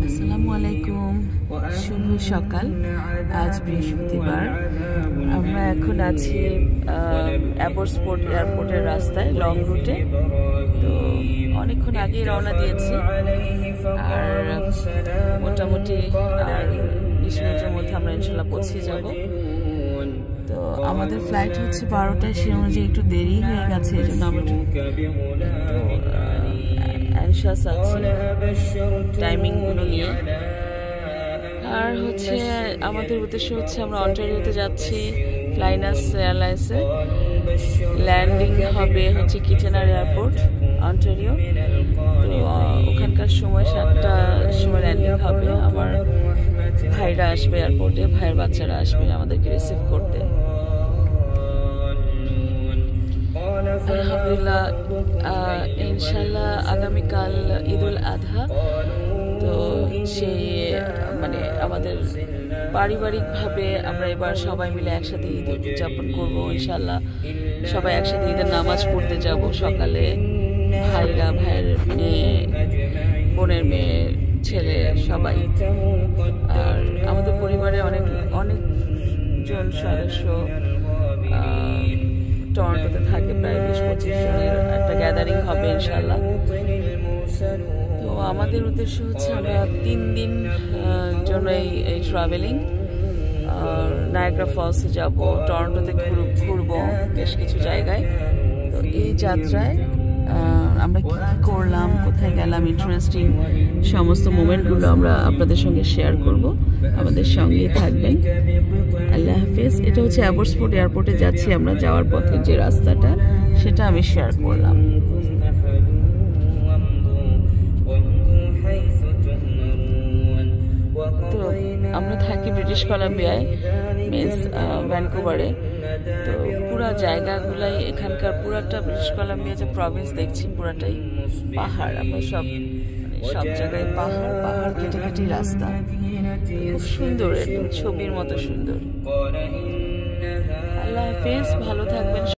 আসসালামু আলাইকুম, শুভ সকাল। আজ বৃহস্পতিবার। আমরা এখন আছি অ্যাবসপোর্ট এয়ারপোর্টের রাস্তায়, লং রুটে। তো অনেকক্ষণ আগেই রওনা দিয়েছি, আর মোটামুটি আর 20 মিনিটের মধ্যে আমরা ইনশাল্লাহ পৌঁছে যাব। তো আমাদের ফ্লাইট হচ্ছে 12টায়, সে অনুযায়ী একটু দেরি হয়ে গেছে, এই জন্য আমরা একটু অ্যানশাস আছি টাইমিংগুলো নিয়ে। আর হচ্ছে আমাদের উদ্দেশ্য হচ্ছে আমরা অন্টারিওতে যাচ্ছি, ফ্লাইনাস এয়ারলাইন্সে। ল্যান্ডিং হবে হচ্ছে কিচেনার এয়ারপোর্ট, অন্টারিও। তো ওখানকার সময় 7টার সময় ল্যান্ডিং হবে। আমার ভাইরা আসবে এয়ারপোর্টে, ভাইয়ের বাচ্চারা আসবে আমাদেরকে রিসিভ করতে। আলহামদুলিল্লাহ, ইনশাল্লাহ আগামীকাল ঈদুল আধা। তো সেই আমাদের পারিবারিকভাবে আমরা এবার সবাই মিলে একসাথে ঈদ উদযাপন করবো ইনশাল্লাহ। সবাই একসাথে ঈদের নামাজ পড়তে যাব সকালে, ভাইরা, ভাইয়ের মেয়ে, বোনের মেয়ে, ছেলে, সবাই। আর আমাদের পরিবারে অনেকজন সদস্য টরন্টোতে থাকে, প্রায় 20-25 জনের একটা গ্যাদারিং হবে ইনশাল্লাহ। তো আমাদের উদ্দেশ্য হচ্ছে আমরা 3 দিন জন্য এই ট্রাভেলিং। নায়াগ্রা ফলসে যাব, টরন্টোতে ঘুরবো বেশ কিছু জায়গায়। তো এই যাত্রায় আমরা কি কি করলাম, কোথায় গেলাম, ইন্টারেস্টিং সমস্ত মোমেন্টগুলো আমরা আপনাদের সঙ্গে শেয়ার করব। আমাদের সঙ্গেই থাকবেন। আল্লাহ হাফেজ। এটা হচ্ছে অ্যাবসপোর্ট এয়ারপোর্টে যাচ্ছি আমরা, যাওয়ার পথে যে রাস্তাটা সেটা আমি শেয়ার করলাম। তো আমরা থাকি ব্রিটিশ কলাম্বিয়ায়, মিনস ভ্যানকুভারে। তো পুরা জায়গাগুলাই এখানকার, পুরাটা ব্রিটিশ কলাম্বিয়া যে প্রভিন্স দেখছি পুরাটাই পাহাড়। আমরা সব জায়গায় পাহাড় কেটে কেটে রাস্তা, খুব সুন্দর, একদম ছবির মতো সুন্দর। আল্লাহ হাফেজ, ভালো থাকবেন।